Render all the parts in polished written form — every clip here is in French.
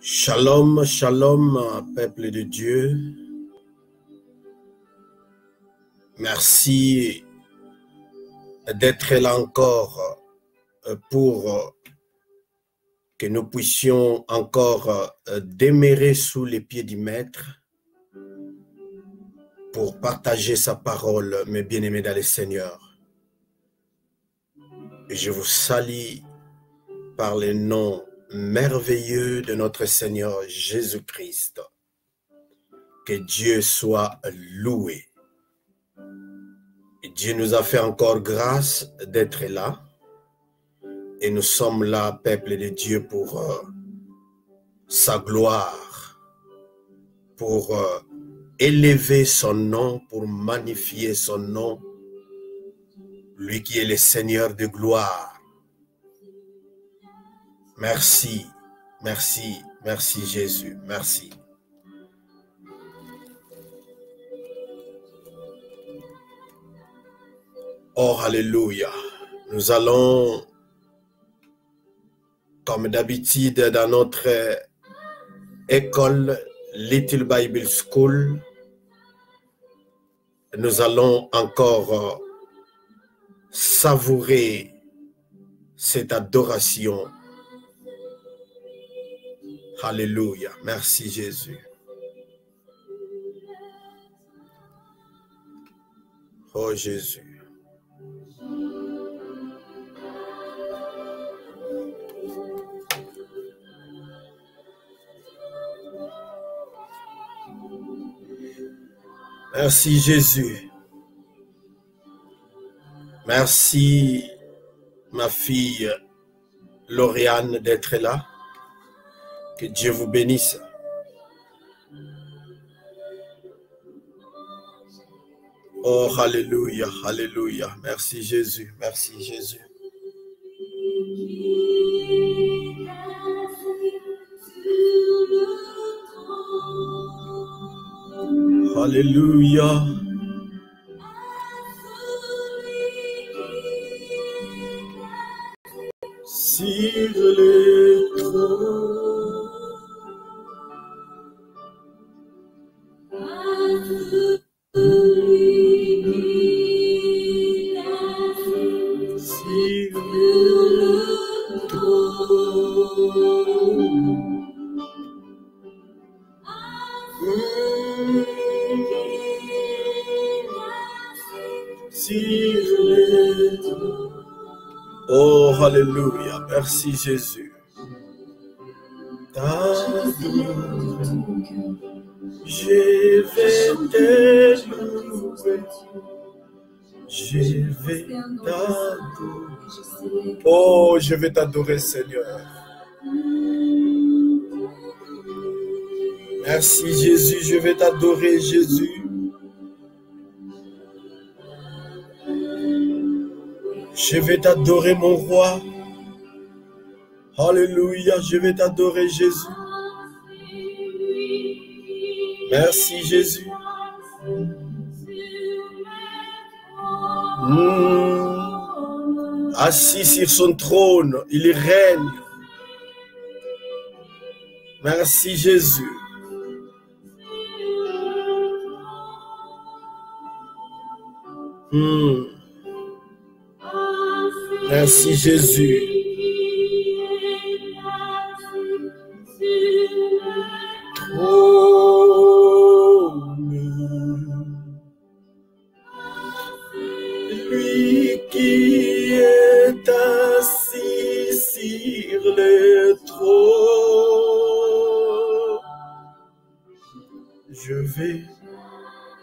Shalom, shalom, peuple de Dieu. Merci d'être là encore pour que nous puissions encore demeurer sous les pieds du Maître pour partager sa parole, mes bien-aimés dans le Seigneur. Je vous salue par le nom merveilleux de notre Seigneur Jésus-Christ. Que Dieu soit loué. Dieu nous a fait encore grâce d'être là. Et nous sommes là, peuple de Dieu, pour sa gloire, pour élever son nom, pour magnifier son nom, lui qui est le Seigneur de gloire. Merci, merci, merci Jésus, merci. Oh, alléluia. Nous allons, comme d'habitude, dans notre école Little Bible School, nous allons encore savourer cette adoration. Alléluia. Merci Jésus. Oh Jésus. Merci Jésus. Merci ma fille Lauriane d'être là. Que Dieu vous bénisse. Oh, alléluia, alléluia. Merci Jésus, merci Jésus. Alléluia. Sur le trône. Oh, alléluia. Merci Jésus. Je vais te louer. Je vais t'adorer. Oh, je vais t'adorer, Seigneur. Merci Jésus, je vais t'adorer, Jésus. Je vais t'adorer, mon roi. Alléluia, je vais t'adorer, Jésus. Merci, Jésus. Assis sur son trône, il règne. Merci, Jésus. Merci, Jésus. Lui qui est assis sur le trône, je vais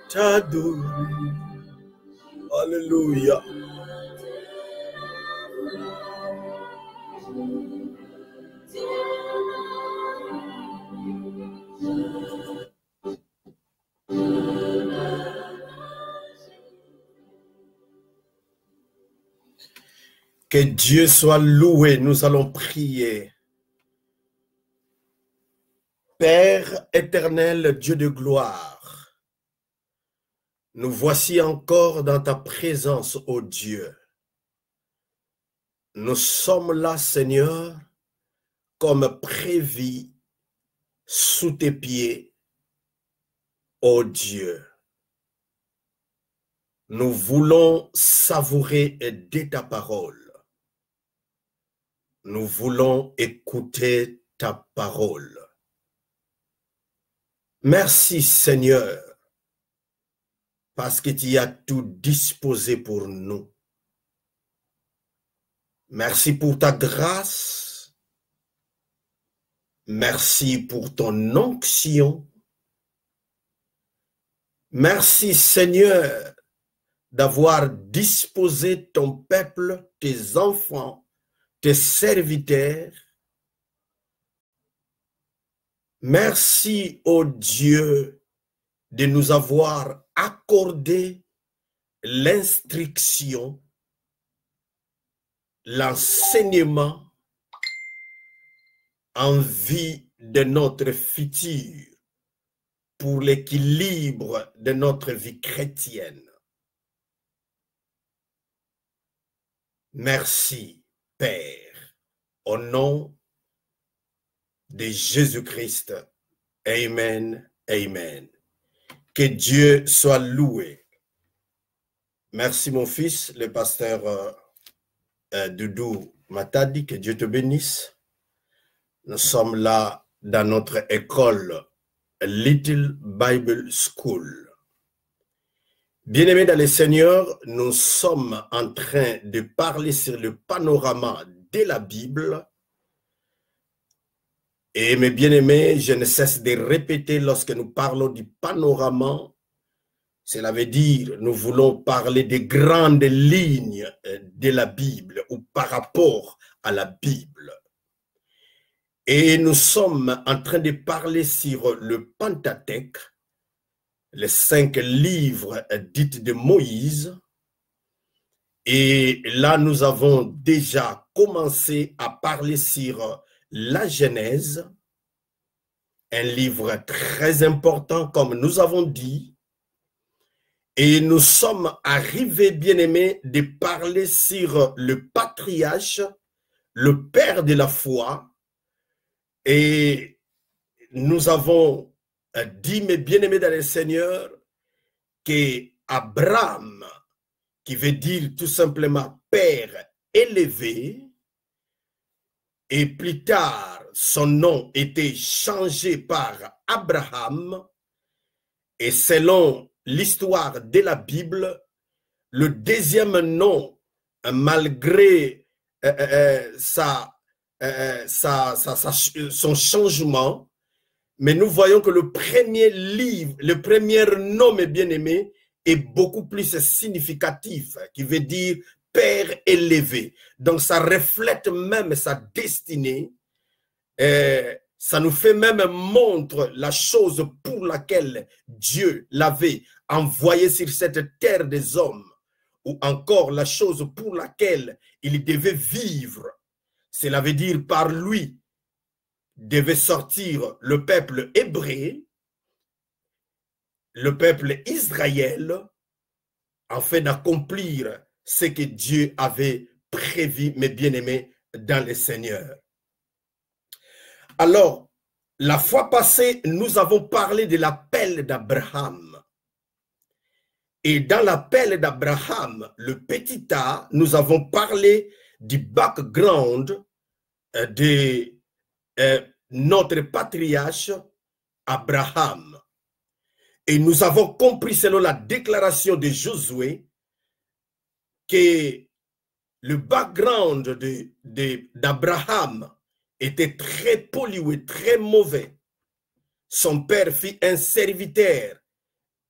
t'adorer. Alléluia. Que Dieu soit loué, nous allons prier. Père éternel, Dieu de gloire, nous voici encore dans ta présence, ô Dieu. Nous sommes là, Seigneur, comme prévu sous tes pieds, ô Dieu. Nous voulons savourer de ta parole. Nous voulons écouter ta parole. Merci Seigneur, parce que tu as tout disposé pour nous. Merci pour ta grâce. Merci pour ton onction. Merci Seigneur d'avoir disposé ton peuple, tes enfants, tes serviteurs. Merci, ô Dieu, de nous avoir accordé l'instruction, l'enseignement en vue de notre futur, pour l'équilibre de notre vie chrétienne. Merci, Père, au nom de Jésus-Christ. Amen, amen. Que Dieu soit loué. Merci, mon fils, le pasteur Doudou Matadi, que Dieu te bénisse. Nous sommes là dans notre école Little Bible School. Bien-aimés dans le Seigneur, nous sommes en train de parler sur le panorama de la Bible. Et mes bien-aimés, je ne cesse de répéter lorsque nous parlons du panorama, cela veut dire nous voulons parler des grandes lignes de la Bible ou par rapport à la Bible. Et nous sommes en train de parler sur le Pentateuque, les 5 livres dits de Moïse. Et là, nous avons déjà commencé à parler sur la Genèse, un livre très important, comme nous avons dit. Et nous sommes arrivés, bien-aimés, de parler sur le patriarche, le père de la foi. Et nous avons dit, mes bien-aimés dans le Seigneur, qu'Abraham, qui veut dire tout simplement père élevé, et plus tard, son nom était changé par Abraham, et selon l'histoire de la Bible, le deuxième nom, malgré son changement, mais nous voyons que le premier livre, le premier nom, bien-aimé, est beaucoup plus significatif, qui veut dire père élevé. Donc ça reflète même sa destinée, ça nous fait même montre la chose pour laquelle Dieu l'avait envoyé sur cette terre des hommes, ou encore la chose pour laquelle il devait vivre. Cela veut dire par lui devait sortir le peuple hébreu, le peuple Israël, afin d'accomplir ce que Dieu avait prévu, mes bien-aimés, dans le Seigneur. Alors, la fois passée, nous avons parlé de l'appel d'Abraham. Et dans l'appel d'Abraham, le petit A, nous avons parlé du background de notre patriarche Abraham. Et nous avons compris, selon la déclaration de Josué, que le background d'Abraham était très pollué, très mauvais. Son père fit un serviteur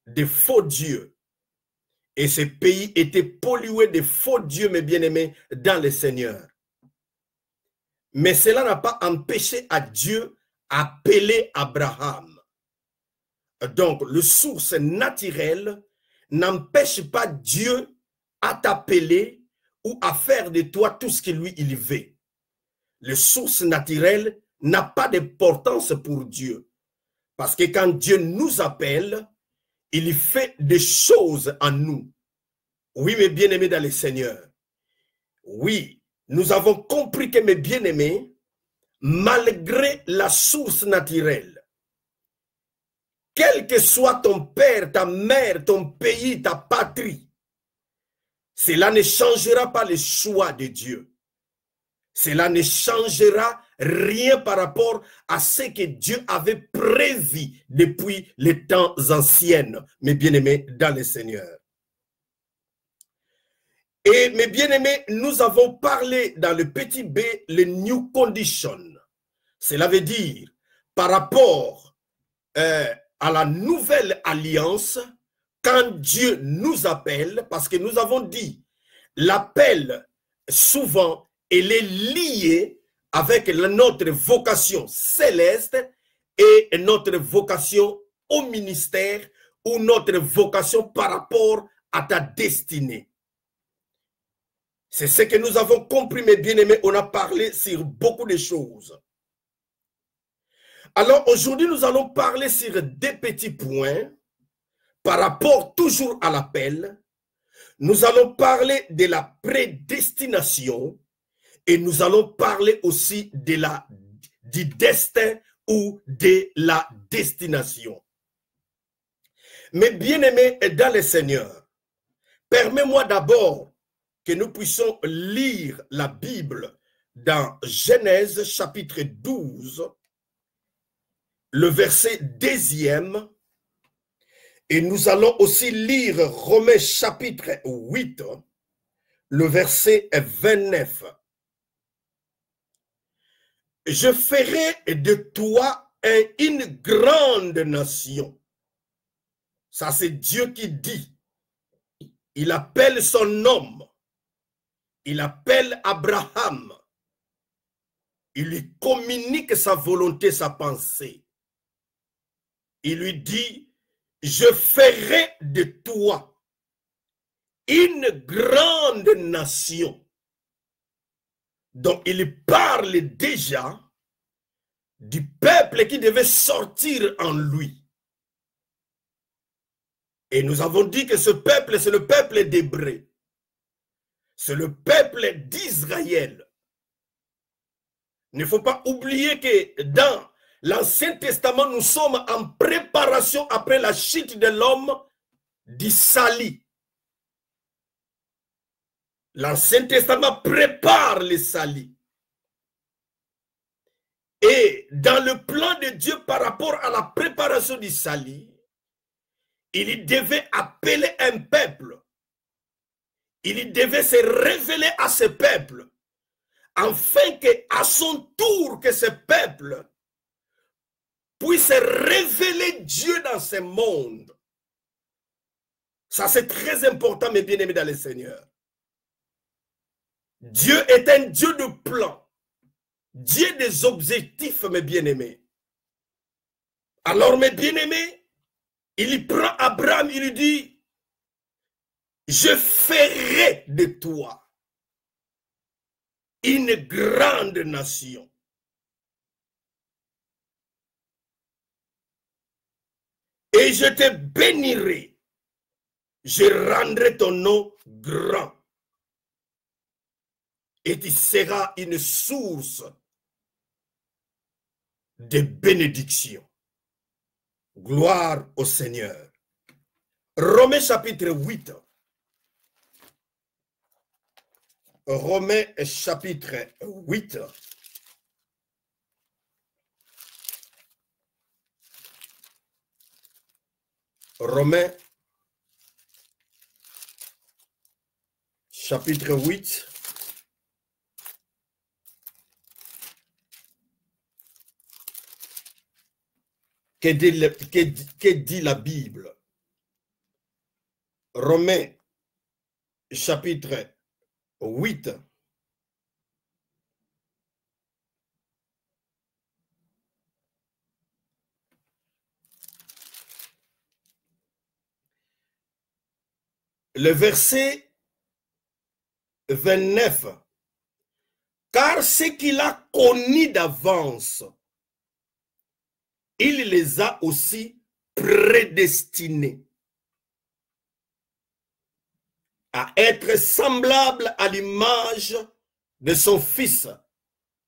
de faux dieux. Et ce pays était pollué de faux dieux, mes bien-aimés, dans le Seigneur. Mais cela n'a pas empêché à Dieu d'appeler Abraham. Donc, le source naturelle n'empêche pas Dieu à t'appeler ou à faire de toi tout ce que lui, il veut. Le source naturelle n'a pas d'importance pour Dieu. Parce que quand Dieu nous appelle, il fait des choses en nous. Oui, mes bien-aimés dans le Seigneur. Oui, nous avons compris que mes bien-aimés, malgré la source naturelle, quel que soit ton père, ta mère, ton pays, ta patrie, cela ne changera pas le choix de Dieu. Cela ne changera rien par rapport à ce que Dieu avait prévu depuis les temps anciens, mes bien-aimés dans le Seigneur. Et mes bien-aimés, nous avons parlé dans le petit B, le new condition. Cela veut dire, par rapport à la nouvelle alliance, quand Dieu nous appelle, parce que nous avons dit, l'appel, souvent, elle est liée avec notre vocation céleste et notre vocation au ministère ou notre vocation par rapport à ta destinée. C'est ce que nous avons compris, mes bien-aimés. On a parlé sur beaucoup de choses. Alors, aujourd'hui, nous allons parler sur des petits points par rapport toujours à l'appel. Nous allons parler de la prédestination et nous allons parler aussi du destin ou de la destination. Mes bien-aimés dans le Seigneur, permets-moi d'abord que nous puissions lire la Bible dans Genèse chapitre 12, le verset 2e, et nous allons aussi lire Romains chapitre 8, le verset 29. Je ferai de toi une grande nation. Ça, c'est Dieu qui dit. Il appelle son homme. Il appelle Abraham. Il lui communique sa volonté, sa pensée. Il lui dit, je ferai de toi une grande nation. Donc, il parle déjà du peuple qui devait sortir en lui. Et nous avons dit que ce peuple, c'est le peuple d'Hébreu. C'est le peuple d'Israël. Il ne faut pas oublier que dans l'Ancien Testament, nous sommes en préparation après la chute de l'homme d'Isali. L'Ancien Testament prépare les salis. Et dans le plan de Dieu par rapport à la préparation du salut, il devait appeler un peuple. Il devait se révéler à ce peuple, afin qu'à son tour, que ce peuple puisse révéler Dieu dans ce monde. Ça, c'est très important, mes bien-aimés dans le Seigneur. Dieu est un Dieu de plan, Dieu des objectifs, mes bien-aimés. Alors, mes bien-aimés, il prend Abraham, il lui dit, je ferai de toi une grande nation. Et je te bénirai, je rendrai ton nom grand. Et tu seras une source de bénédiction. Gloire au Seigneur. Romains chapitre 8. Romains chapitre 8. Romains chapitre 8. Que dit la Bible? Romains chapitre 8. Le verset 29. Car ce qu'il a connu d'avance, il les a aussi prédestinés à être semblables à l'image de son fils,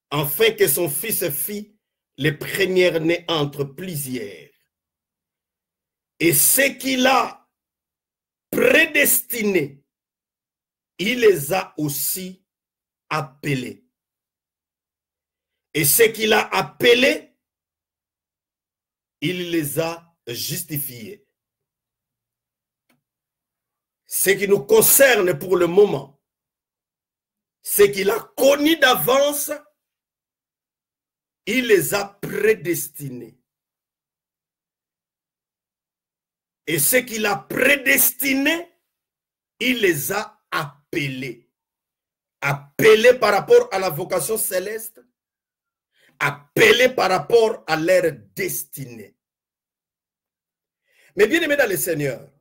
afin que son fils fît les premières-nés entre plusieurs. Et ce qu'il a prédestiné, il les a aussi appelés. Et ce qu'il a appelés, il les a justifiés. Ce qui nous concerne pour le moment, c'est qu'il a connu d'avance, il les a prédestinés. Et ce qu'il a prédestiné, il les a appelés. Appelés par rapport à la vocation céleste, appelés par rapport à leur destinée. Mais bien aimés dans le Seigneur,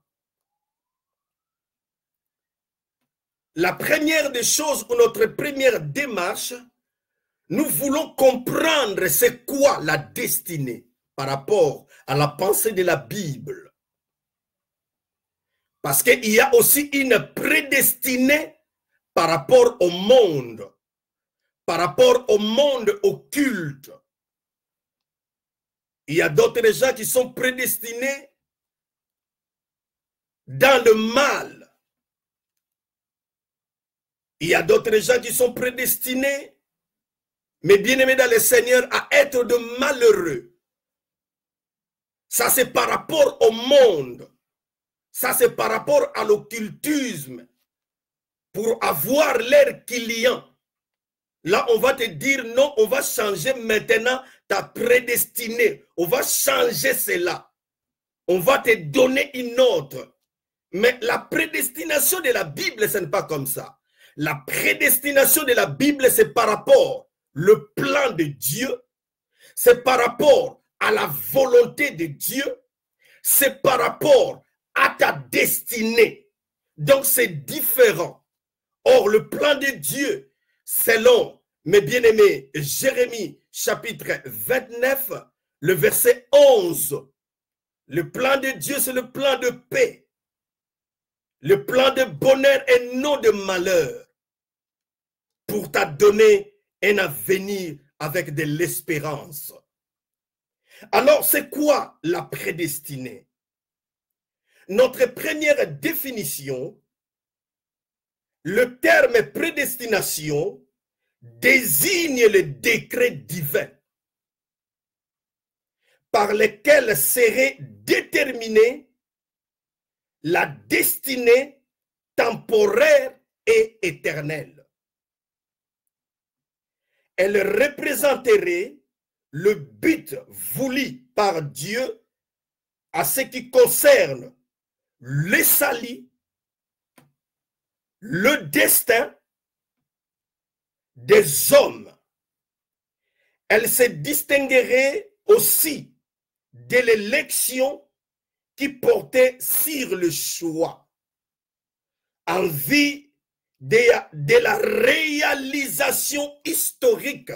la première des choses, ou notre première démarche, nous voulons comprendre c'est quoi la destinée par rapport à la pensée de la Bible. Parce qu'il y a aussi une prédestinée par rapport au monde occulte. Il y a d'autres gens qui sont prédestinés dans le mal. Il y a d'autres gens qui sont prédestinés, mais bien-aimés dans le Seigneur, à être de malheureux. Ça, c'est par rapport au monde. Ça, c'est par rapport à l'occultisme. Pour avoir l'air client. Là, on va te dire non, on va changer maintenant ta prédestinée. On va changer cela. On va te donner une autre. Mais la prédestination de la Bible, ce n'est pas comme ça. La prédestination de la Bible, c'est par rapport au plan de Dieu. C'est par rapport à la volonté de Dieu. C'est par rapport à ta destinée. Donc, c'est différent. Or, le plan de Dieu, selon mes bien-aimés, Jérémie, chapitre 29, le verset 11. Le plan de Dieu, c'est le plan de paix. Le plan de bonheur et non de malheur. Pour t'a donné un avenir avec de l'espérance. Alors, c'est quoi la prédestinée? Notre première définition, le terme prédestination désigne le décret divin par lequel serait déterminée la destinée temporaire et éternelle. Elle représenterait le but voulu par Dieu à ce qui concerne le salut, le destin des hommes. Elle se distinguerait aussi de l'élection qui portait sur le choix en vue de la réalisation historique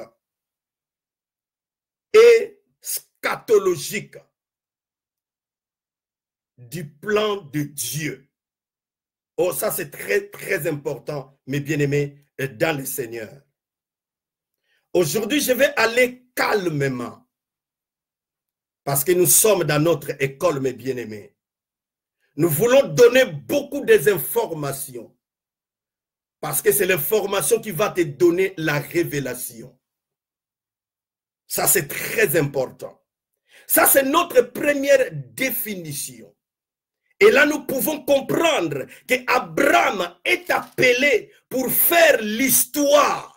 et scatologique du plan de Dieu. Oh, ça c'est très, très important, mes bien-aimés, dans le Seigneur. Aujourd'hui, je vais aller calmement, parce que nous sommes dans notre école, mes bien-aimés. Nous voulons donner beaucoup d'informations, parce que c'est l'information qui va te donner la révélation. Ça, c'est très important. Ça, c'est notre première définition. Et là, nous pouvons comprendre qu'Abraham est appelé pour faire l'histoire.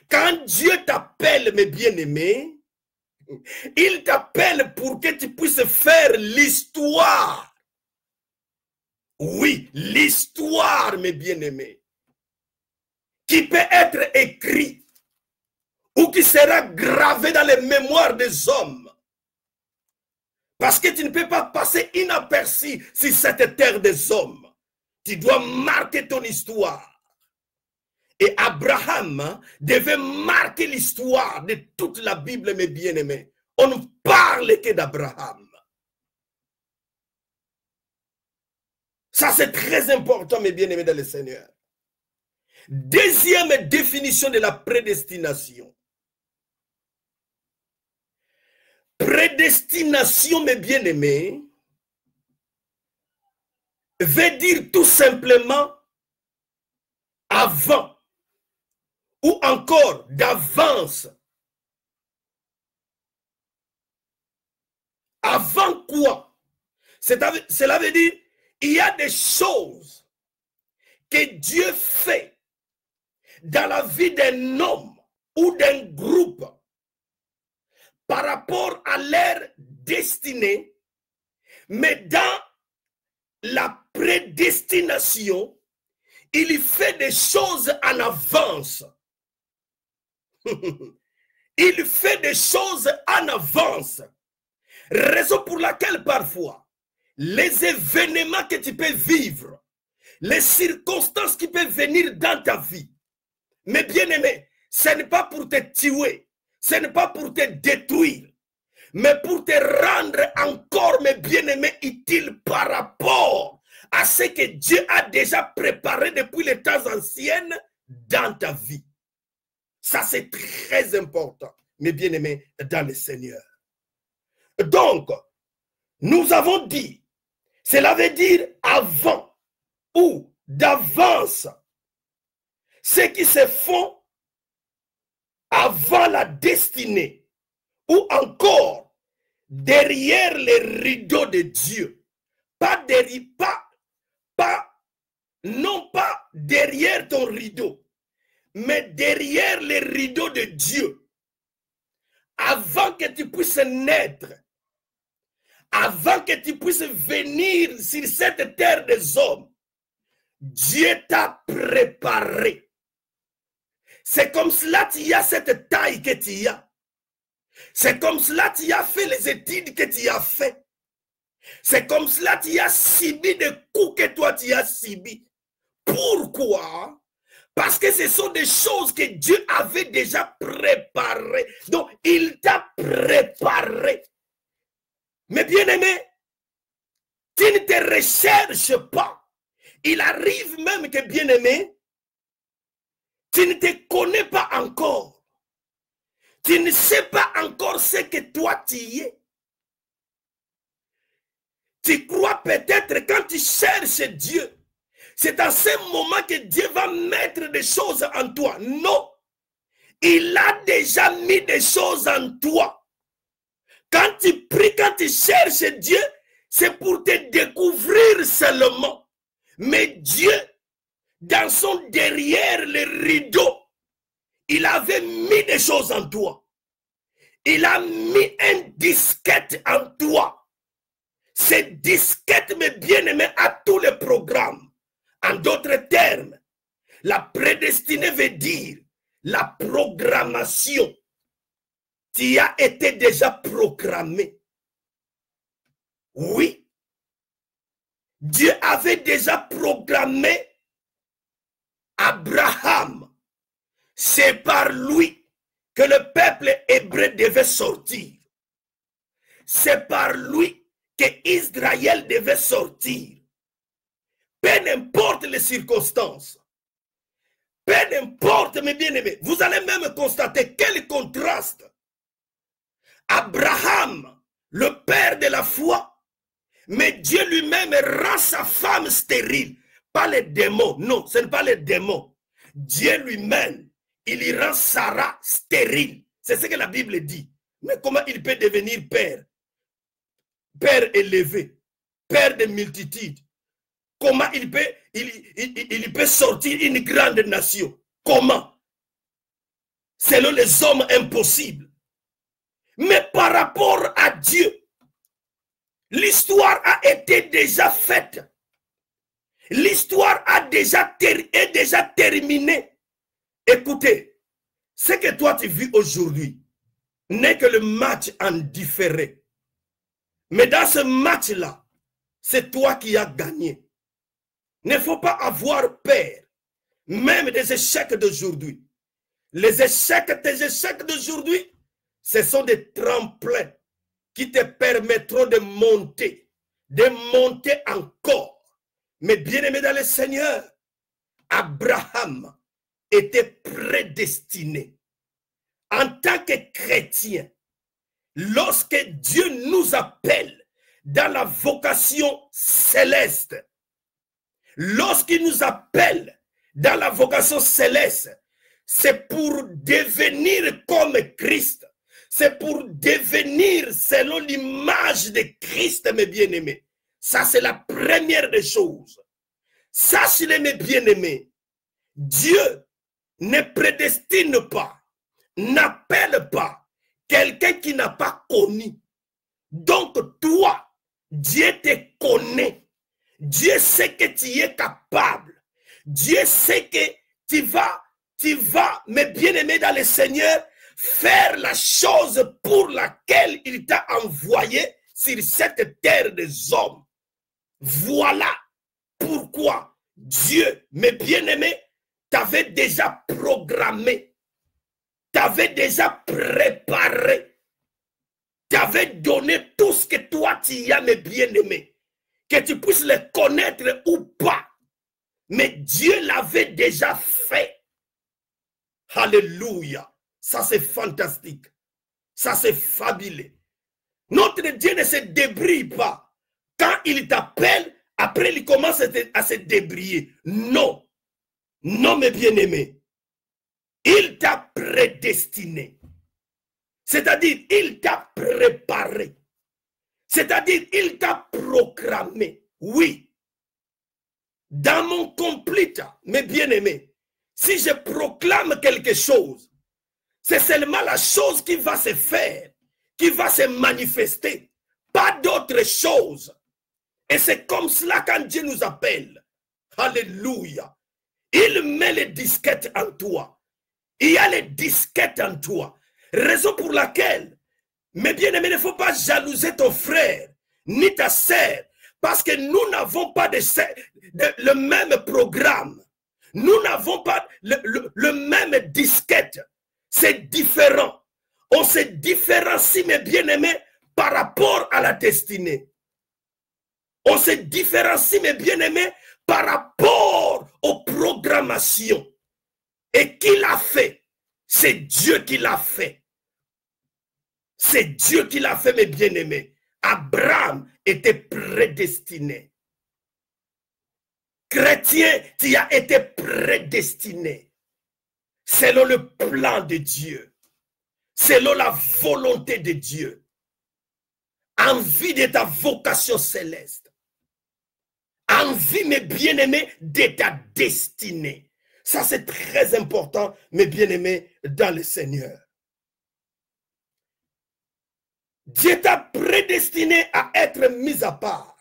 Quand Dieu t'appelle, mes bien-aimés, il t'appelle pour que tu puisses faire l'histoire. Oui, l'histoire, mes bien-aimés, qui peut être écrite ou qui sera gravée dans les mémoires des hommes. Parce que tu ne peux pas passer inaperçu sur cette terre des hommes. Tu dois marquer ton histoire. Et Abraham devait marquer l'histoire de toute la Bible, mes bien-aimés. On ne parle que d'Abraham. Ça, c'est très important, mes bien-aimés dans le Seigneur. Deuxième définition de la prédestination. Prédestination, mes bien-aimés, veut dire tout simplement avant ou encore d'avance. Avant quoi? Cela veut dire il y a des choses que Dieu fait dans la vie d'un homme ou d'un groupe par rapport à leur destinée, mais dans la prédestination, il fait des choses en avance. Il fait des choses en avance. Raison pour laquelle parfois, les événements que tu peux vivre, les circonstances qui peuvent venir dans ta vie, mais bien aimé, ce n'est pas pour te tuer, ce n'est pas pour te détruire, mais pour te rendre encore, mes bien-aimés, utile par rapport à ce que Dieu a déjà préparé depuis les temps anciens dans ta vie. Ça, c'est très important, mes bien-aimés, dans le Seigneur. Donc, nous avons dit, cela veut dire avant ou d'avance, ce qui se font avant la destinée ou encore derrière les rideaux de Dieu. Non pas derrière ton rideau, mais derrière les rideaux de Dieu. Avant que tu puisses naître, avant que tu puisses venir sur cette terre des hommes, Dieu t'a préparé. C'est comme cela que tu as cette taille que tu as. C'est comme cela que tu as fait les études que tu as fait. C'est comme cela que tu as subi des coups que toi tu as subis. Pourquoi? Parce que ce sont des choses que Dieu avait déjà préparées. Donc, il t'a préparé. Mais bien aimé, tu ne te recherches pas. Il arrive même que, bien aimé, tu ne te connais pas encore. Tu ne sais pas encore ce que toi tu es. Tu crois peut-être quand tu cherches Dieu, c'est à ce moment que Dieu va mettre des choses en toi. Non. Il a déjà mis des choses en toi. Quand tu pries, quand tu cherches Dieu, c'est pour te découvrir seulement. Mais Dieu, dans son derrière les rideaux, il avait mis des choses en toi. Il a mis un disquette en toi. Cette disquette, mes bien-aimés, à tous les programmes. En d'autres termes, la prédestinée veut dire la programmation. Tu as été déjà programmé. Oui. Dieu avait déjà programmé Abraham. C'est par lui que le peuple hébreu devait sortir. C'est par lui que Israël devait sortir. Peu importe les circonstances. Peu importe, mes bien-aimés. Vous allez même constater quel contraste. Abraham, le père de la foi, mais Dieu lui-même rend sa femme stérile. Pas les démons. Non, ce n'est pas les démons. Dieu lui-même, il y rend Sarah stérile. C'est ce que la Bible dit. Mais comment il peut devenir père? Père élevé, père de multitudes. Comment il peut sortir une grande nation? Comment? Selon les hommes, impossible. Mais par rapport à Dieu, l'histoire a été déjà faite. L'histoire est déjà terminée. Écoutez, ce que toi tu vis aujourd'hui n'est que le match en différé. Mais dans ce match-là, c'est toi qui as gagné. Il ne faut pas avoir peur, même des échecs d'aujourd'hui. Les échecs, tes échecs d'aujourd'hui, ce sont des tremplins qui te permettront de monter encore. Mais bien aimé dans le Seigneur, Abraham était prédestiné. En tant que chrétien, lorsque Dieu nous appelle dans la vocation céleste, lorsqu'il nous appelle dans la vocation céleste, c'est pour devenir comme Christ. C'est pour devenir selon l'image de Christ, mes bien-aimés. Ça, c'est la première des choses. Sachez-le, mes bien-aimés, Dieu ne prédestine pas, n'appelle pas quelqu'un qui n'a pas connu. Donc, toi, Dieu te connaît. Dieu sait que tu es capable. Dieu sait que tu vas, mes bien-aimés dans le Seigneur, faire la chose pour laquelle il t'a envoyé sur cette terre des hommes. Voilà pourquoi Dieu, mes bien-aimés, t'avait déjà programmé, t'avait déjà préparé, t'avait donné tout ce que toi tu as, mes bien-aimés, que tu puisses le connaître ou pas. Mais Dieu l'avait déjà fait. Alléluia. Ça, c'est fantastique. Ça, c'est fabuleux. Notre Dieu ne se débrouille pas. Quand il t'appelle, après, il commence à se débrouiller. Non. Non, mes bien-aimés. Il t'a prédestiné. C'est-à-dire, il t'a préparé. C'est-à-dire, il t'a proclamé. Oui. Dans mon complete, mes bien-aimés, si je proclame quelque chose, c'est seulement la chose qui va se faire, qui va se manifester, pas d'autre chose. Et c'est comme cela quand Dieu nous appelle. Alléluia. Il met les disquettes en toi. Il y a les disquettes en toi. Raison pour laquelle, mes bien-aimés, il ne faut pas jalouser ton frère, ni ta sœur, parce que nous n'avons pas le même programme. Nous n'avons pas le même disquette. C'est différent. On se différencie, mes bien-aimés, par rapport à la destinée. On se différencie, mes bien-aimés, par rapport aux programmations. Et qui l'a fait? C'est Dieu qui l'a fait. C'est Dieu qui l'a fait, mes bien-aimés. Abraham était prédestiné. Chrétien, tu as été prédestiné. Selon le plan de Dieu. Selon la volonté de Dieu. En vue de ta vocation céleste. En vue, mes bien-aimés, de ta destinée. Ça, c'est très important, mes bien-aimés, dans le Seigneur. Dieu t'a prédestiné à être mis à part.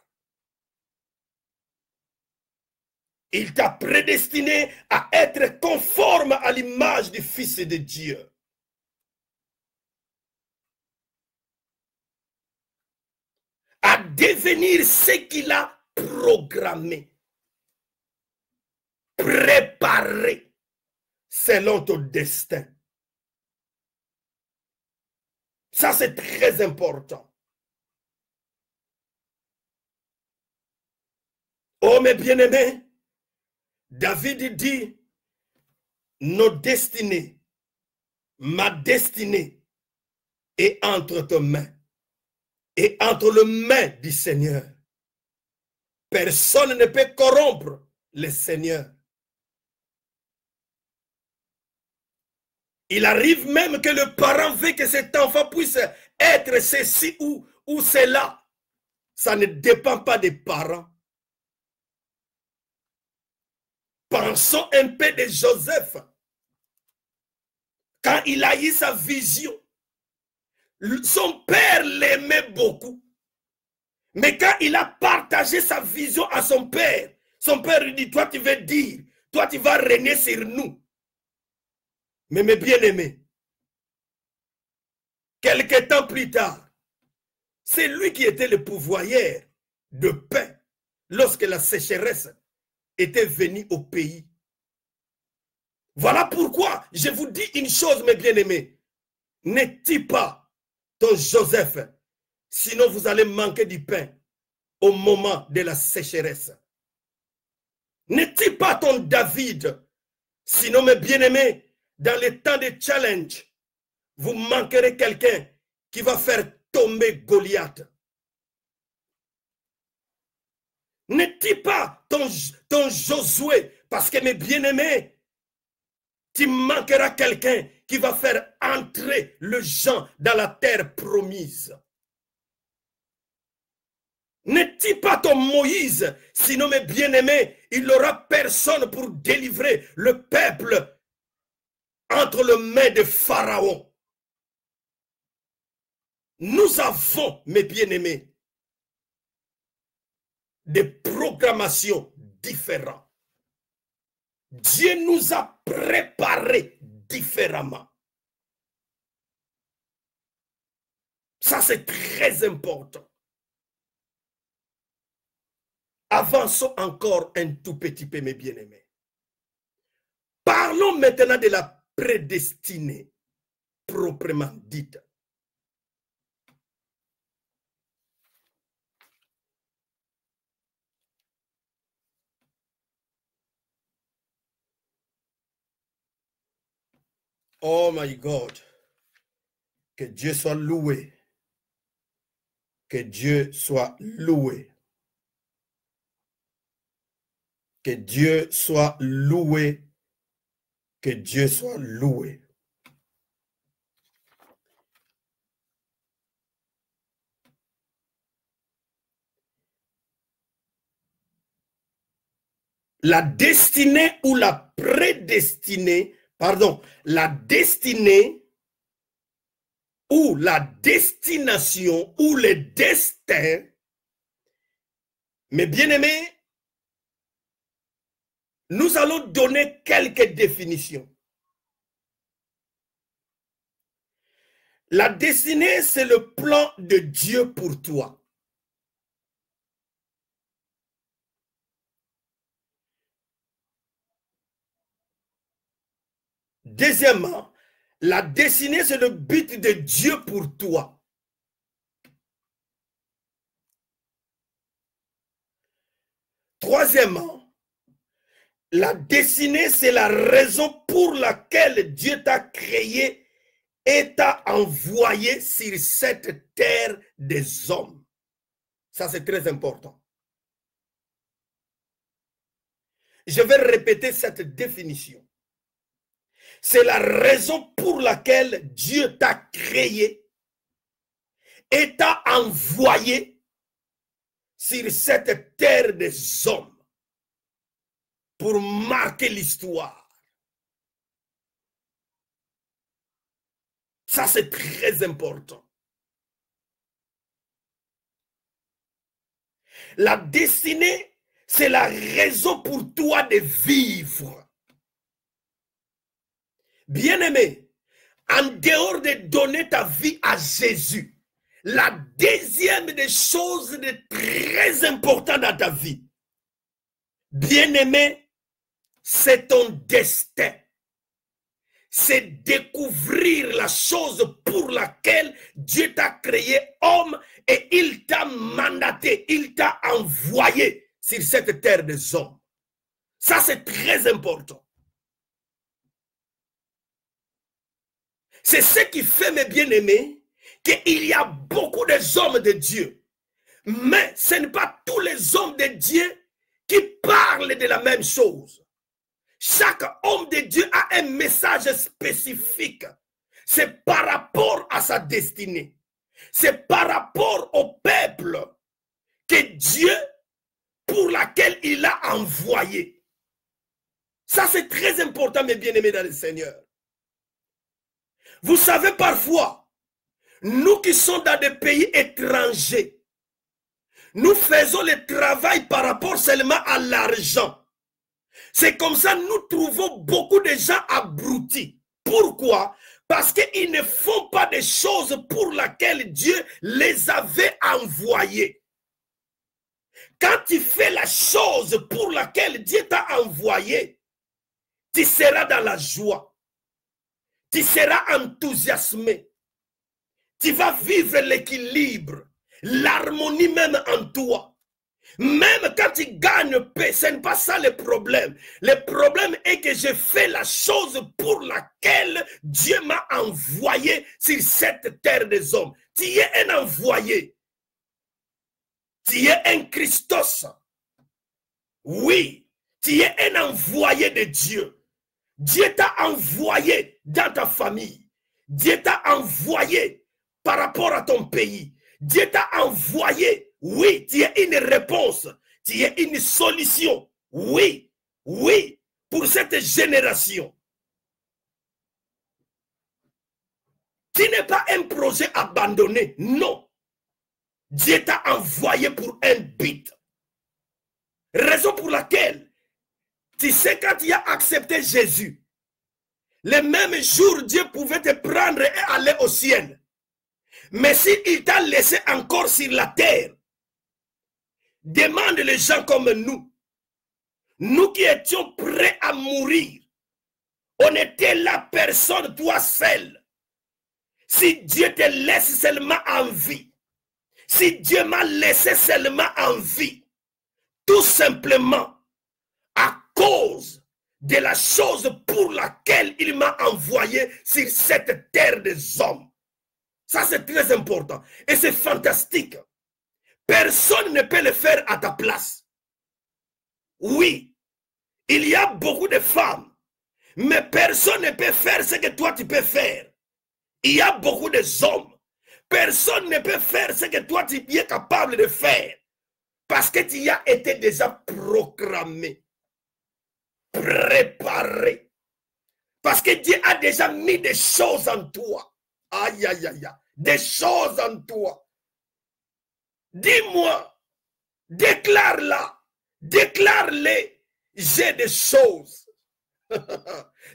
Il t'a prédestiné à être conforme à l'image du Fils de Dieu. À devenir ce qu'il a programmé. Préparé selon ton destin. Ça, c'est très important. Oh, mes bien-aimés, David dit, nos destinées, ma destinée est entre tes mains et entre les mains du Seigneur. Personne ne peut corrompre le Seigneur. Il arrive même que le parent veut que cet enfant puisse être ceci ou cela. Ça ne dépend pas des parents. Pensons un peu de Joseph. Quand il a eu sa vision, son père l'aimait beaucoup. Mais quand il a partagé sa vision à son père lui dit, toi tu veux dire, toi tu vas régner sur nous. Mais mes bien-aimés, quelques temps plus tard, c'est lui qui était le pourvoyeur de pain lorsque la sécheresse était venue au pays. Voilà pourquoi je vous dis une chose, mes bien-aimés. Ne tue pas ton Joseph, sinon vous allez manquer du pain au moment de la sécheresse. Ne tue pas ton David, sinon, mes bien-aimés, dans les temps de challenge, vous manquerez quelqu'un qui va faire tomber Goliath. Ne dis pas ton Josué, parce que mes bien-aimés, tu manqueras quelqu'un qui va faire entrer le gens dans la terre promise. Ne dis pas ton Moïse, sinon mes bien-aimés, il n'aura personne pour délivrer le peuple entre les mains de Pharaon. Nous avons, mes bien-aimés, des programmations différentes. Dieu nous a préparés différemment. Ça, c'est très important. Avançons encore un tout petit peu, mes bien-aimés. Parlons maintenant de la prédestinée, proprement dite. Oh my God. Que Dieu soit loué. Que Dieu soit loué. Que Dieu soit loué. Que Dieu soit loué. La destinée ou la prédestinée, pardon, la destinée ou la destination ou le destin, mes bien-aimés, nous allons donner quelques définitions. La destinée, c'est le plan de Dieu pour toi. Deuxièmement, la destinée, c'est le but de Dieu pour toi. Troisièmement, la destinée, c'est la raison pour laquelle Dieu t'a créé et t'a envoyé sur cette terre des hommes. Ça, c'est très important. Je vais répéter cette définition. C'est la raison pour laquelle Dieu t'a créé et t'a envoyé sur cette terre des hommes pour marquer l'histoire. Ça, c'est très important. La destinée, c'est la raison pour toi de vivre. Bien-aimé, en dehors de donner ta vie à Jésus, la deuxième des choses de très importantes dans ta vie, bien-aimé, c'est ton destin. C'est découvrir la chose pour laquelle Dieu t'a créé homme et il t'a mandaté, il t'a envoyé sur cette terre des hommes. Ça, c'est très important. C'est ce qui fait, mes bien-aimés, qu'il y a beaucoup d'hommes de Dieu. Mais ce n'est pas tous les hommes de Dieu qui parlent de la même chose. Chaque homme de Dieu a un message spécifique. C'est par rapport à sa destinée. C'est par rapport au peuple que Dieu, pour laquelle il a envoyé. Ça, c'est très important, mes bien-aimés dans le Seigneur. Vous savez, parfois, nous qui sommes dans des pays étrangers, nous faisons le travail par rapport seulement à l'argent. C'est comme ça que nous trouvons beaucoup de gens abrutis. Pourquoi? Parce qu'ils ne font pas des choses pour lesquelles Dieu les avait envoyés. Quand tu fais la chose pour laquelle Dieu t'a envoyé, tu seras dans la joie. Tu seras enthousiasmé. Tu vas vivre l'équilibre, l'harmonie même en toi. Même quand tu gagnes paix, ce n'est pas ça le problème. Le problème est que je fais la chose pour laquelle Dieu m'a envoyé sur cette terre des hommes. Tu es un envoyé. Tu es un Christos. Oui, tu es un envoyé de Dieu. Dieu t'a envoyé dans ta famille. Dieu t'a envoyé par rapport à ton pays. Dieu t'a envoyé. Oui, tu es une réponse. Tu es une solution. Oui, oui, pour cette génération. Tu n'es pas un projet abandonné. Non. Dieu t'a envoyé pour un but. Raison pour laquelle, tu sais, quand tu as accepté Jésus, le même jour, Dieu pouvait te prendre et aller au ciel. Mais s'il t'a laissé encore sur la terre, demande les gens comme nous. Nous qui étions prêts à mourir, on était là, personne, toi seul. Si Dieu te laisse seulement en vie, si Dieu m'a laissé seulement en vie, tout simplement à cause de la chose pour laquelle il m'a envoyé sur cette terre des hommes. Ça, c'est très important. Et c'est fantastique. Personne ne peut le faire à ta place. Oui, il y a beaucoup de femmes, mais personne ne peut faire ce que toi tu peux faire. Il y a beaucoup d'hommes. Personne ne peut faire ce que toi tu es capable de faire. Parce que tu as été déjà programmé, préparé. Parce que Dieu a déjà mis des choses en toi. Aïe, aïe, aïe, aïe. Des choses en toi. Dis-moi, déclare-la, déclare-les. J'ai des choses.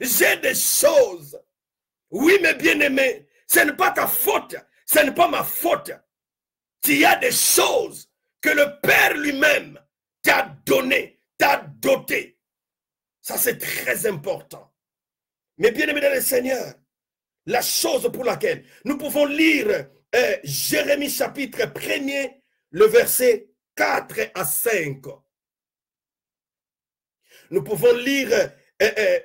J'ai des choses. Oui, mes bien-aimés, ce n'est pas ta faute, ce n'est pas ma faute. Il y a des choses que le Père lui-même t'a donné, t'a doté. Ça, c'est très important. Mais bien-aimés dans le Seigneur, la chose pour laquelle nous pouvons lire Jérémie chapitre 1er, le verset 4 à 5. Nous pouvons lire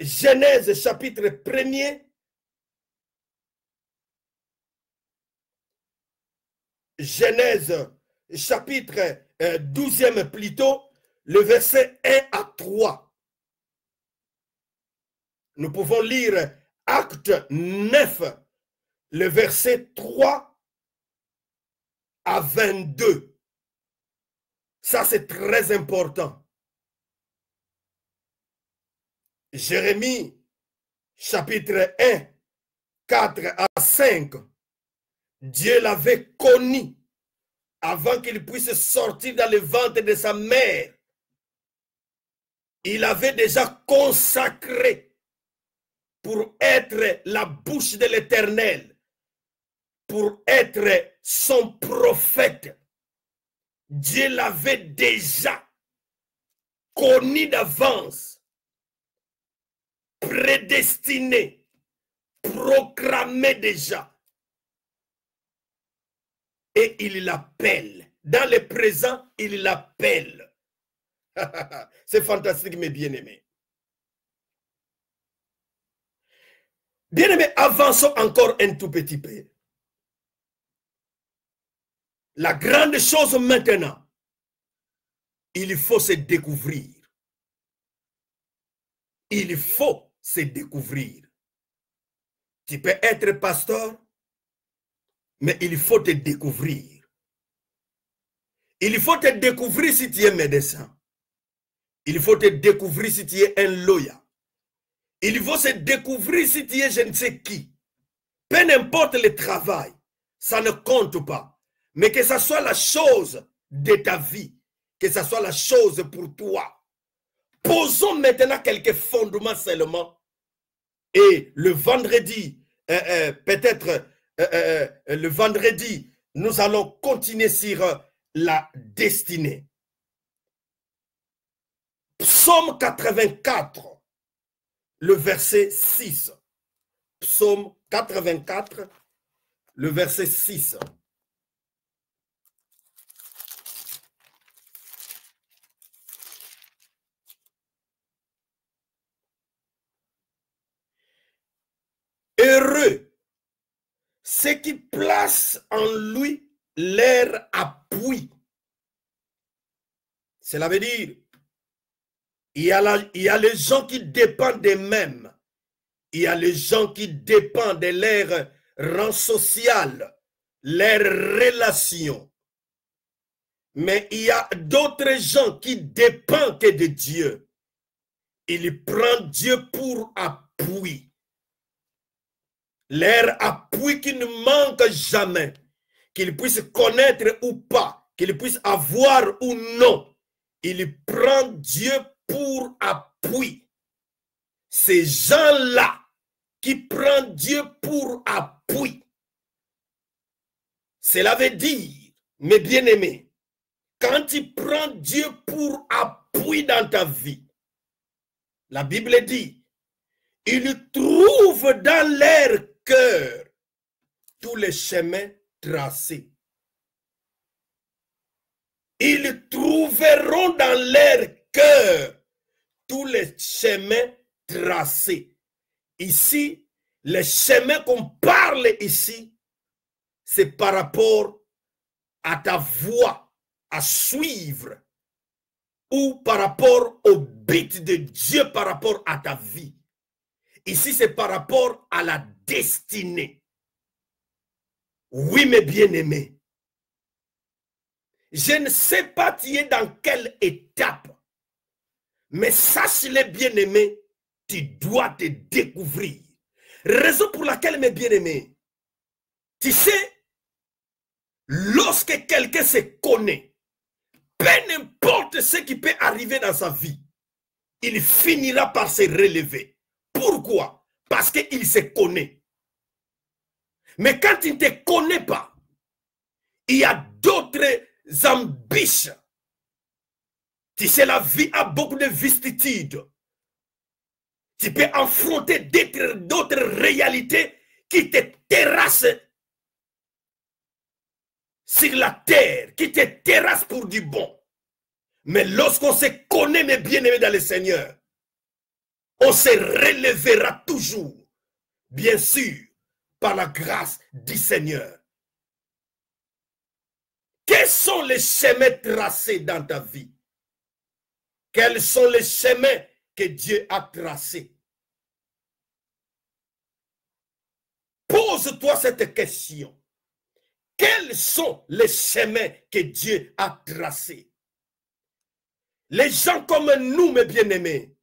Genèse chapitre 1er, Genèse chapitre 12e plutôt, le verset 1 à 3. Nous pouvons lire Acte 9, le verset 3 à 22. Ça, c'est très important. Jérémie chapitre 1, 4 à 5. Dieu l'avait connu avant qu'il puisse sortir dans le ventre de sa mère. Il avait déjà consacré pour être la bouche de l'Éternel, pour être son prophète. Dieu l'avait déjà connu d'avance, prédestiné, proclamé déjà. Et il l'appelle. Dans le présent, il l'appelle. C'est fantastique, mes bien-aimés. Bien-aimés, avançons encore un tout petit peu. La grande chose maintenant, il faut se découvrir. Il faut se découvrir. Tu peux être pasteur, mais il faut te découvrir. Il faut te découvrir si tu es médecin. Il faut te découvrir si tu es un lawyer. Il faut se découvrir si tu es je ne sais qui. Peu importe le travail, ça ne compte pas. Mais que ce soit la chose de ta vie, que ce soit la chose pour toi. Posons maintenant quelques fondements seulement. Et le vendredi, peut-être le vendredi, nous allons continuer sur la destinée. Psaume 84, le verset 6. Psaume 84, le verset 6. Heureux ceux qui placent en lui leur appui. Cela veut dire, il y a les gens qui dépendent d'eux-mêmes. Il y a les gens qui dépendent de leur rang social, leurs relations. Mais il y a d'autres gens qui dépendent que de Dieu. Il prend Dieu pour appui. Leur appui qui ne manque jamais. Qu'ils puissent connaître ou pas, qu'ils puissent avoir ou non. Il prend Dieu pour appui. Ces gens-là qui prennent Dieu pour appui. Cela veut dire, mes bien-aimés, quand tu prends Dieu pour appui dans ta vie, la Bible dit, ils trouvent dans leur cœur tous les chemins tracés. Ils trouveront dans leur cœur tous les chemins tracés. Ici, les chemins qu'on parle ici, c'est par rapport à ta voie à suivre ou par rapport au but de Dieu par rapport à ta vie. Ici, c'est par rapport à la destinée. Oui, mes bien-aimés. Je ne sais pas tu es dans quelle étape, mais sache-le, bien-aimé, tu dois te découvrir. Raison pour laquelle, mes bien-aimés, tu sais, lorsque quelqu'un se connaît, peu importe ce qui peut arriver dans sa vie, il finira par se relever. Pourquoi? Parce qu'il se connaît. Mais quand il ne te connaît pas, il y a d'autres ambitions. Tu sais, la vie a beaucoup de vicissitudes. Tu peux affronter d'autres réalités qui te terrassent sur la terre, qui te terrassent pour du bon. Mais lorsqu'on se connaît, mes bien-aimés dans le Seigneur, on se relèvera toujours, bien sûr, par la grâce du Seigneur. Quels sont les chemins tracés dans ta vie? Quels sont les chemins que Dieu a tracés? Pose-toi cette question. Quels sont les chemins que Dieu a tracés? Les gens comme nous, mes bien-aimés,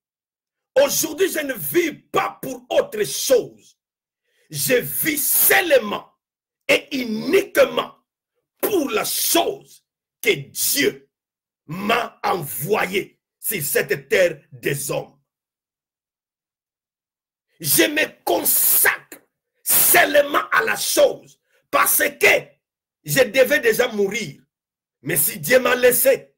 aujourd'hui, je ne vis pas pour autre chose. Je vis seulement et uniquement pour la chose que Dieu m'a envoyée sur cette terre des hommes. Je me consacre seulement à la chose parce que je devais déjà mourir. Mais si Dieu m'a laissé,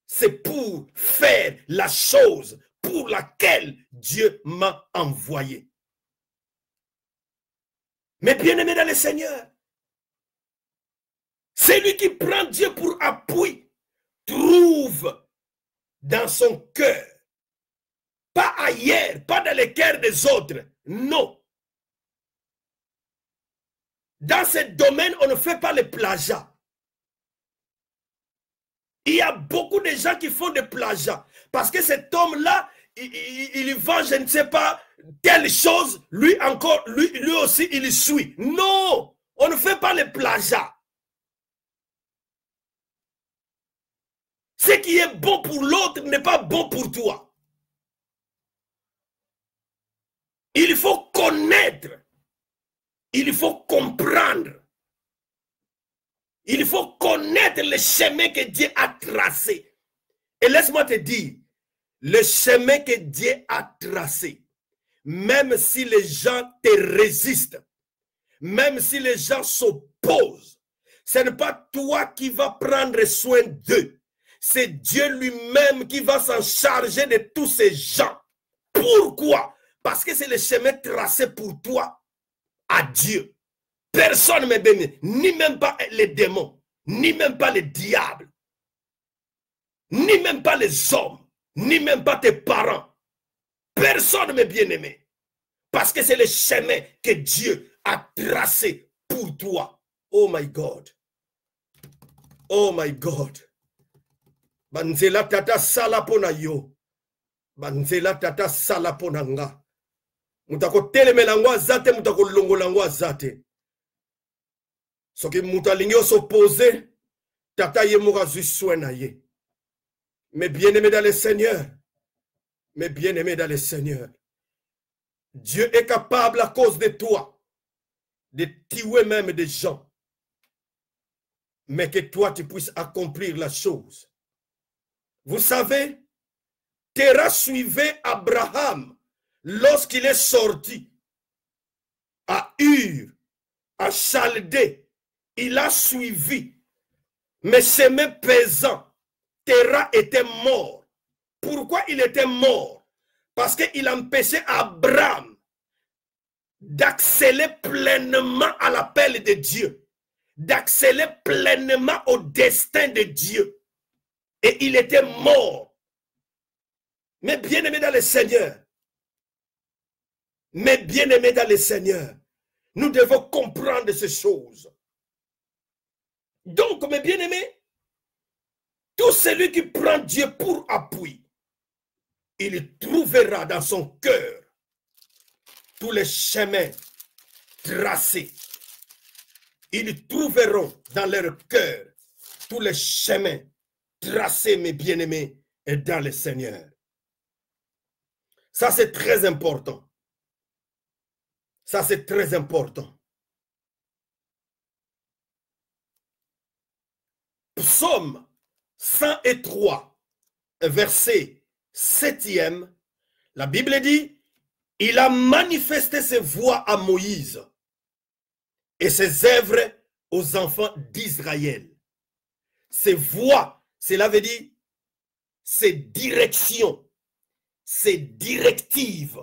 c'est pour faire la chose pour laquelle Dieu m'a envoyé. Mais bien-aimé dans le Seigneur, celui qui prend Dieu pour appui trouve dans son cœur, pas ailleurs, pas dans les cœurs des autres, non. Dans ce domaine, on ne fait pas le plagiat. Il y a beaucoup de gens qui font des plagiats parce que cet homme-là, il vend, je ne sais pas, telle chose, lui encore, lui aussi, il suit. Non, on ne fait pas le plagiat. Ce qui est bon pour l'autre n'est pas bon pour toi. Il faut connaître. Il faut comprendre. Il faut connaître le chemin que Dieu a tracé. Et laisse-moi te dire, le chemin que Dieu a tracé, même si les gens te résistent, même si les gens s'opposent, ce n'est pas toi qui vas prendre soin d'eux. C'est Dieu lui-même qui va s'en charger de tous ces gens. Pourquoi? Parce que c'est le chemin tracé pour toi à Dieu. Personne ne me bénit, ni même pas les démons, ni même pas les diables, ni même pas les hommes, ni même pas tes parents. Personne ne m'est bien-aimé. Parce que c'est le chemin que Dieu a tracé pour toi. Oh my God. Oh my God. Banzela tata sala pona yo. Banzela tata sala pona nga. Mutako telemela ngwa zate, mutako longola ngwa zate. Soki mutalingi s'opposer, tata ye moura na ye. Mais bien-aimés dans le Seigneur, mais bien-aimés dans le Seigneur, Dieu est capable à cause de toi de tuer même des gens, mais que toi tu puisses accomplir la chose. Vous savez, Terah suivait Abraham lorsqu'il est sorti à Ur, à Chaldée. Il a suivi, mais chemin pesant. Terah était mort. Pourquoi il était mort? Parce qu'il empêchait Abraham d'accéder pleinement à l'appel de Dieu, d'accéder pleinement au destin de Dieu. Et il était mort. Mais bien-aimés dans le Seigneur, mais bien-aimés dans le Seigneur, nous devons comprendre ces choses. Donc, mes bien-aimés, tout celui qui prend Dieu pour appui, il trouvera dans son cœur tous les chemins tracés. Ils trouveront dans leur cœur tous les chemins tracés, mes bien-aimés, et dans le Seigneur. Ça, c'est très important. Ça, c'est très important. Psaume 103, verset 7e, la Bible dit, il a manifesté ses voies à Moïse et ses œuvres aux enfants d'Israël. Ses voies, cela veut dire ses directions, ses directives.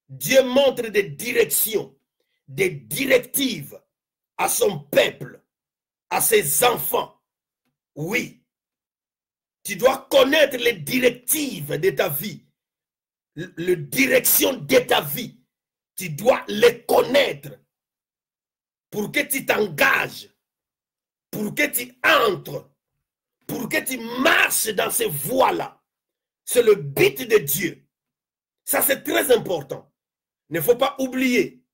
Dieu montre des directions, des directives à son peuple, à ses enfants. Oui, tu dois connaître les directives de ta vie, les directions de ta vie. Tu dois les connaître pour que tu t'engages, pour que tu entres, pour que tu marches dans ces voies-là. C'est le but de Dieu. Ça, c'est très important. Il ne faut pas oublier.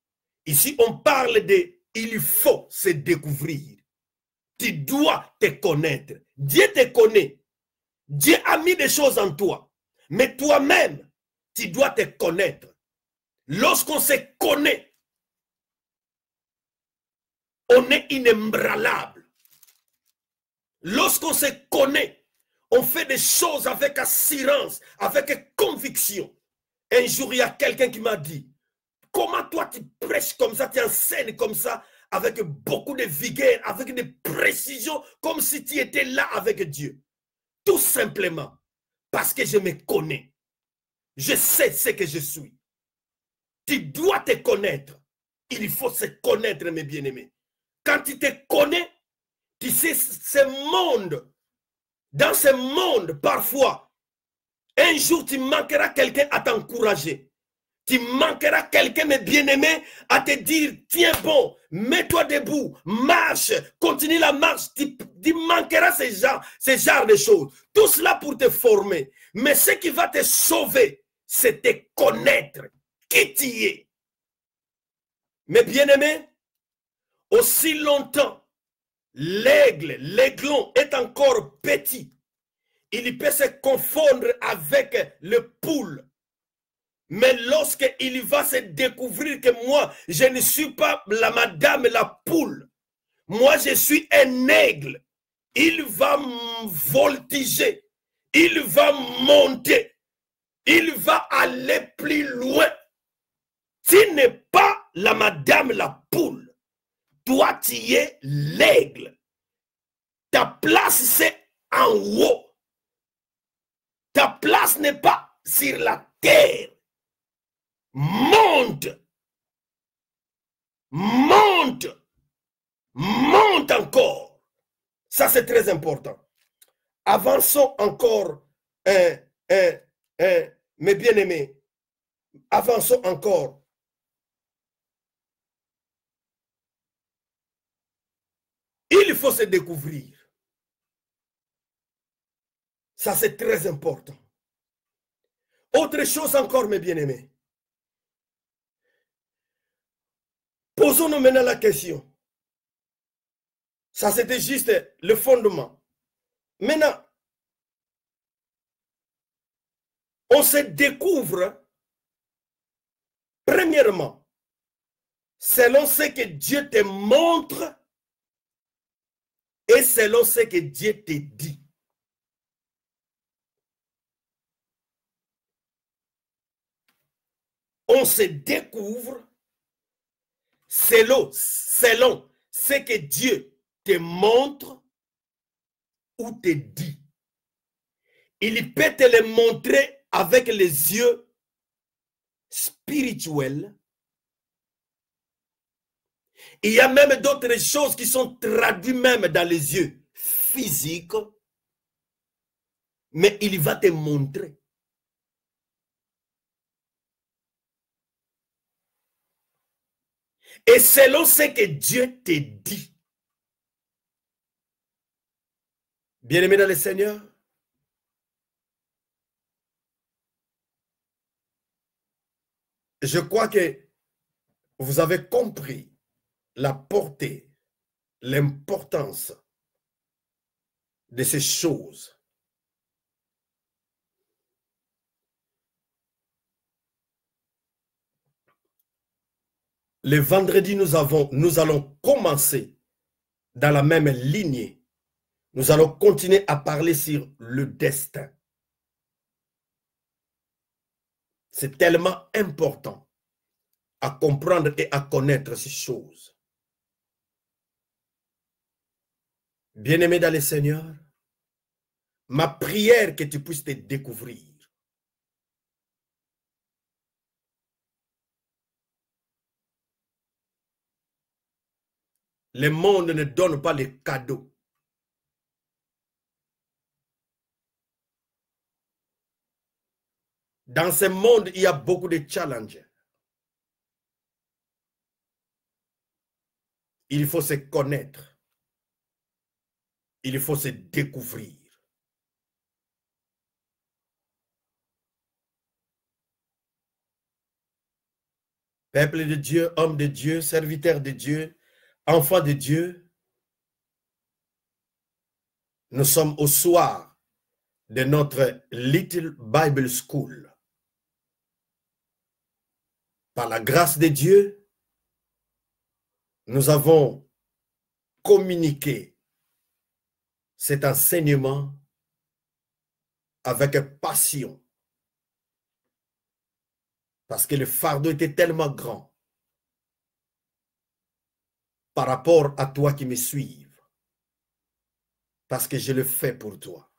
Ici, on parle de il faut se découvrir. Tu dois te connaître. Dieu te connaît. Dieu a mis des choses en toi. Mais toi-même, tu dois te connaître. Lorsqu'on se connaît, on est inébranlable. Lorsqu'on se connaît, on fait des choses avec assurance, avec conviction. Un jour, il y a quelqu'un qui m'a dit, comment toi tu prêches comme ça, tu enseignes comme ça, avec beaucoup de vigueur, avec de précision, comme si tu étais là avec Dieu. Tout simplement parce que je me connais. Je sais ce que je suis. Tu dois te connaître. Il faut se connaître, mes bien-aimés. Quand tu te connais, tu sais ce monde. Dans ce monde, parfois, un jour, tu manqueras quelqu'un à t'encourager. Tu manqueras quelqu'un, mes bien-aimés, à te dire, tiens bon, mets-toi debout, marche, continue la marche. Tu manqueras ce genre de choses. Tout cela pour te former. Mais ce qui va te sauver, c'est te connaître qui tu es. Mes bien-aimés, aussi longtemps, l'aiglon est encore petit. Il peut se confondre avec le poule. Mais lorsqu'il va se découvrir que moi, je ne suis pas la madame, la poule. Moi, je suis un aigle. Il va voltiger. Il va monter. Il va aller plus loin. Tu n'es pas la madame, la poule. Toi, tu es l'aigle. Ta place, c'est en haut. Ta place n'est pas sur la terre. Monte. Monte. Monte encore. Ça, c'est très important. Avançons encore, mes bien-aimés. Avançons encore. Il faut se découvrir. Ça, c'est très important. Autre chose encore, mes bien-aimés. Posons-nous maintenant la question. Ça, c'était juste le fondement. Maintenant, on se découvre, premièrement, selon ce que Dieu te montre et selon ce que Dieu te dit. On se découvre selon ce que Dieu te montre ou te dit. Il peut te le montrer avec les yeux spirituels. Il y a même d'autres choses qui sont traduites même dans les yeux physiques, mais il va te montrer. Et selon ce que Dieu te dit. Bien-aimés dans le Seigneur, je crois que vous avez compris la portée, l'importance de ces choses. Le vendredi, nous allons commencer dans la même lignée. Nous allons continuer à parler sur le destin. C'est tellement important à comprendre et à connaître ces choses. Bien-aimé dans le Seigneur, ma prière que tu puisses te découvrir. Le monde ne donne pas les cadeaux. Dans ce monde, il y a beaucoup de challenges. Il faut se connaître. Il faut se découvrir. Peuple de Dieu, homme de Dieu, serviteur de Dieu, enfant de Dieu, nous sommes au soir de notre Little Bible School. Par la grâce de Dieu, nous avons communiqué cet enseignement avec passion. Parce que le fardeau était tellement grand par rapport à toi qui me suives. Parce que je le fais pour toi.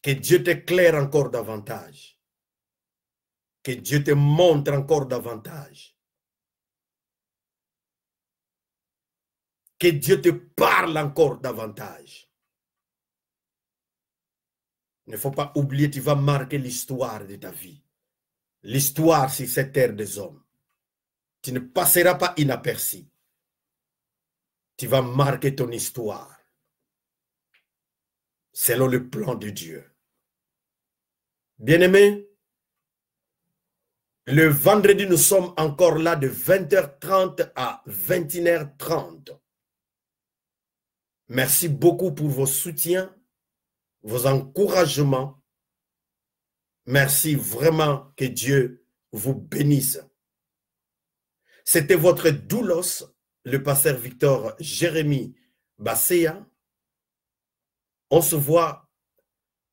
Que Dieu t'éclaire encore davantage. Que Dieu te montre encore davantage. Que Dieu te parle encore davantage. Il ne faut pas oublier, tu vas marquer l'histoire de ta vie. L'histoire sur cette terre des hommes. Tu ne passeras pas inaperçu. Tu vas marquer ton histoire. Selon le plan de Dieu. Bien-aimés, le vendredi, nous sommes encore là de 20h30 à 21h30. Merci beaucoup pour vos soutiens, vos encouragements. Merci vraiment, que Dieu vous bénisse. C'était votre doulos, le pasteur Victor Jérémie Basséa. On se voit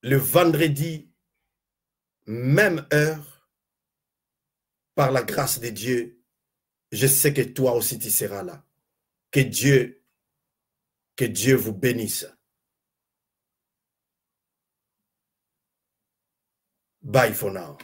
le vendredi, même heure, par la grâce de Dieu. Je sais que toi aussi tu seras là. Que Dieu vous bénisse. Bye for now.